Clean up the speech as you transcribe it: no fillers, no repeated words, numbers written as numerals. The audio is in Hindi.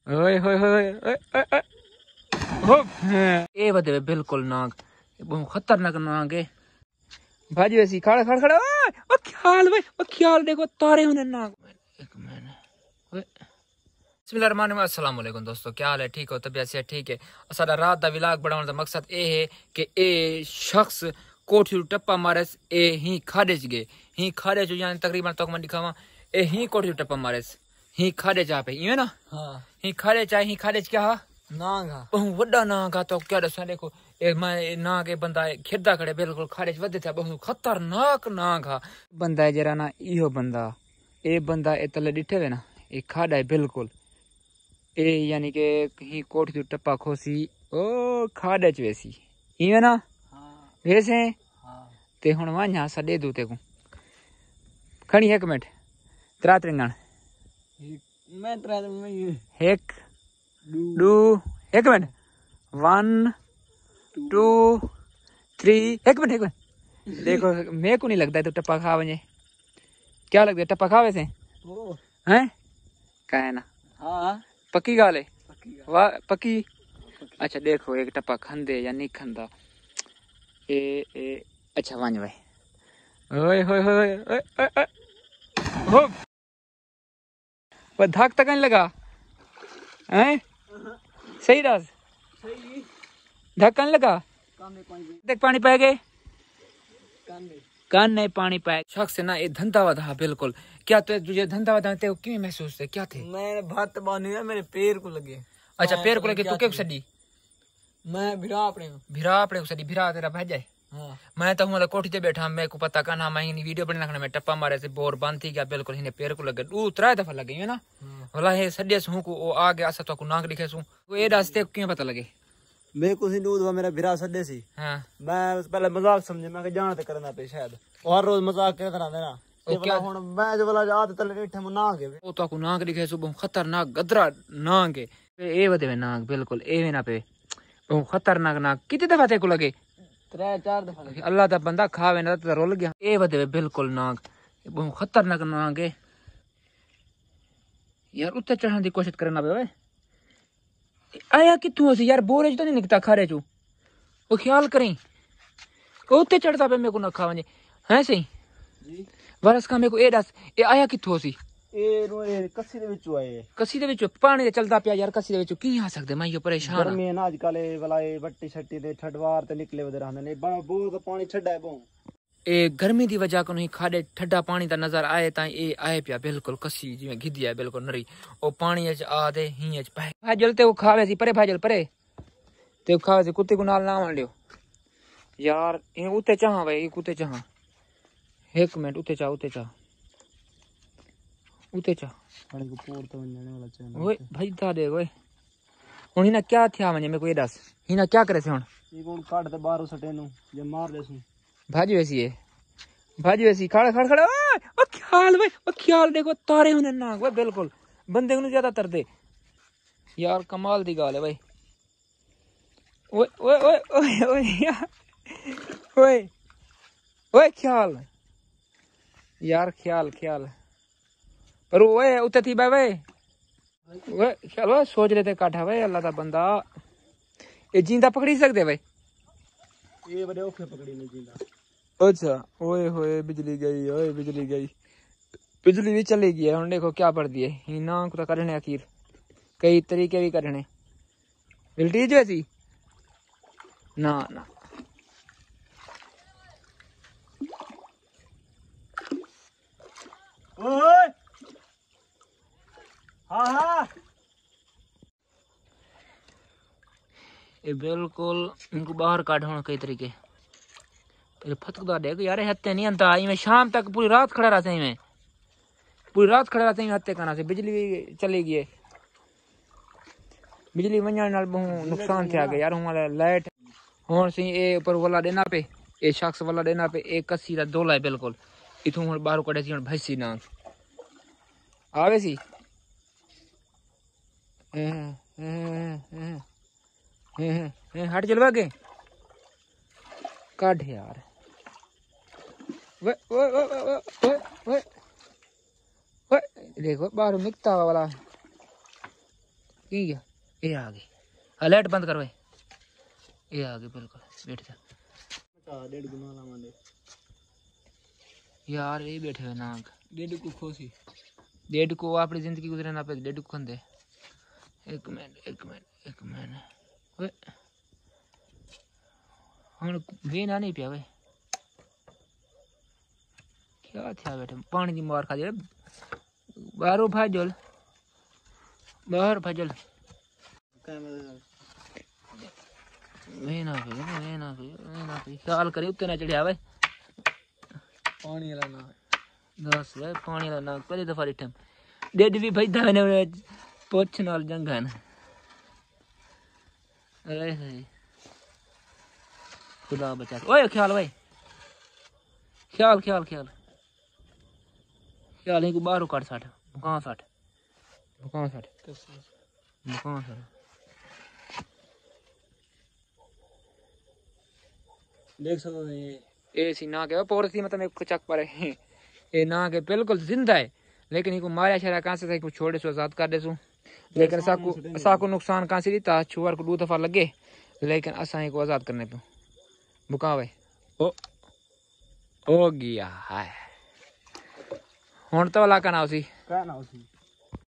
ओए होए होए ओए ओए ओए हो ए बदे बिल्कुल नाग बहुत खतरनाक नाग है भाजी वैसी खड़ा खड़ा खड़ा ओ ख्याल भाई ओ ख्याल देखो तारे होने नाग एक मिनट अस्सलाम वालेकुम दोस्तों क्या हाल है ठीक हो तबीयत से ठीक है साडा रात दा व्लॉग बनाने का मकसद ए है कि ए शख्स कोठी टप्पा मारे ए ही खाड़े च गए ही खाड़े च यानी तकरीबन तक मैं दिखावा ए ही कोठी टप्पा मारे ही खाड़े जा पे ये ना हां ही खाड़े च ही खाड़े च क्या हा नाग हा बहुत बड़ा नाग हा तो क्या दसा देखो ए मैं नाग ए बंदा खिरदा खड़े बिल्कुल खाड़े च वदे था बहुत खतरनाक नाग हा बंदा जरा ना इहो बंदा ए बंदा ए तले डिठे वे ना ए खाड़ा है बिल्कुल ए यानी के कहीं कोठी टप्पा खोसी ओ खाड़े च वैसी इवे ना हां वैसे हां ते हुन वणा सडे दू ते को खणी एक मिनट त्रा त्रिंगण मैं त्रा एक दू एक मिनट 1 2 3 एक मिनट देखो मेरे को नहीं लगता है तो टप्पा खा वने क्या लगता है टप्पा खावे से हैं कहे ना हाँ पक्की गाल है वाह पक्की अच्छा देखो एक टप्पा खंदे या नहीं खंदा ए अच्छा वांज भाई ओए होए होए ओए हो पर धक तक नहीं लगा हैं सही राज सही धक नहीं लगा देख पानी पै गए कान नहीं पानी पाए शख्स ना ये धंधा वधा बिल्कुल क्या तो तुझे धंधा वधा ते क्यों महसूस थे क्या थे मैंने भात बांधी है मेरे पैर को लगे अच्छा पैर को लगे तू क्या सडी मैं भिरा अपने को सडी भिरा तेरा भाई जाए हाँ। मैं तो हूँ कोठी ते बैठा मेरे को पता करना मैं वीडियो बना रखना मैं टप्पा मारे से बोर बंद थी गया बिल्कुल हिने पैर को लगे दू त्रा दफा लगे है ना भला हे सडे सु को आ गया असा तो नाक दिखे सु ए रास्ते क्यों पता लगे मैं कुछ दूध हुआ मेरा भिरा सडे सी हां मैं पहले मजाक समझे मैं जान ते करना पे शायद और रोज मजाक करता रहंदा ना ते क्या हुन मैं जो वाला याद तले बैठे मु ना के ओ तो को नाक दिखे सु बहुत खतरनाक गदरा नाग है ए वदे में नाग बिल्कुल ए ना पे बहुत खतरनाक नाग कितने दफा ते को लगे 3-4 दफा लगे अल्लाह दा बंदा खावे ना तो रोल गया ए वदे में बिल्कुल नाग बहुत खतरनाक नाग है यार उत्ते चढ़ने की कोशिश करना पे ओए आया कितों से यार बोरे तो नहीं निकता खारे चू वो ख्याल करें उत्ते चढ़ता पे मेरे को ना खावे हैं सही जी वरस का मेरे को ए दस ए आया कितों सी ए कसी दे विचों आए कसी दे विचों पानी चलदा पिया यार कसी दे विचों की आ सकदे मैं यो परेशान गर्मी है ना आजकल ए वाला ए बट्टी छट्टी दे ठडवार ते निकले वदे रहंदे ने बहुत पानी छड्डा है बो ए गर्मी दी वजह को नहीं खाड़े ठंडा पानी दा नजर आए ता ए आए पिया बिल्कुल कसी जिवें घिदी है बिल्कुल नरी ओ पानी च आ दे ही च पै भाजल ते वो खावे सी परे भाजल परे ते खावे सी कुत्ते को नाल ना मान लियो यार ए उते चाह भाई कुत्ते चाह एक मिनट उते चा पानी को पोर तो जाने वाला चाहिए ओए भाई दा दे ओए हुन ना क्या थिया मने मेरे को ये दस हिना क्या करे से हुन ये कौन काट दे बाहर सटे नु जे मार दे सु भाजी वैसी खड़ा खड़ा खड़ा ओ ख्याल भाई ओ ख्याल देखो तारे होने नाग भाई बिल्कुल बंदे को ज्यादा तर दे यार कमाल दी गाल है भाई ओए ओए ओए ओए ओए ओए ओए ख्याल यार ख्याल पर ओए उते थी भाई ओए चलो सोच रहे थे काठा भाई अल्लाह दा बंदा ये जिंदा पकड़ी सकदे भाई ये बड़े औखे पकड़ी नहीं जिंदा अच्छा ओए होए बिजली गई बिजली भी चली गई है हुन देखो क्या पड़ दिए ना को करने आखिर कई तरीके भी करने बिल्टी जैसी ना ओए हां ये बिल्कुल इनको बाहर काटो कई तरीके फतकदा देख यार हत्ते नहीं अंता मैं शाम तक पूरी रात खड़ा रहा मैं पूरी रात खड़ा रहा हत्ते करना से बिजली भी चली गई बिजली वजन नाल बहुत नुकसान थे गया यार हमारा लाइट हुन सी ए ऊपर वाला देना पे ए शख्स वाला देना पे एक कसी दा दोला है बिल्कुल इथों हुन बाहर कड़े सी हुन भैसी ना आवे सी हट चलवा के काट यार देखो बाहर निकता वाला की गया ये आ गई लाइट बंद कर भाई ये आ गई बिल्कुल बैठ जा 1.5 गुना लावांगे यार ये बैठे हुए नाग 1.5 को खोसी 1.5 को अपनी जिंदगी गुजरना पे 1.5 को खंदे एक मिनट ओए हम वे ना नहीं पिया वे क्या था बेटे पानी की मार खा दे बाहर भाजल वे ना पे ख्याल करे उत्ते ना चढ़िया वे पानी वाला ना दस वे पानी वाला ना पहली दफा डिठम डेड भी भजदा मैंने पोछ नाल जंगन अरे खुदा बचा ओए ख्याल भाई ख्याल नहीं को बाहरों काट साठ मुकां साठ देख सकते हो ये सी ना के पोर सी मतलब एक चक पर है ये ना के बिल्कुल जिंदा है लेकिन इनको मारा शरा कहां से को छोड़े सो आजाद कर दे सो लेकिन साको नुकसान कहां से दीता छुआर को 2 दफा लगे लेकिन असा को आजाद करने पे बुकावे ओ गया है हुन तो वाला का ना उसी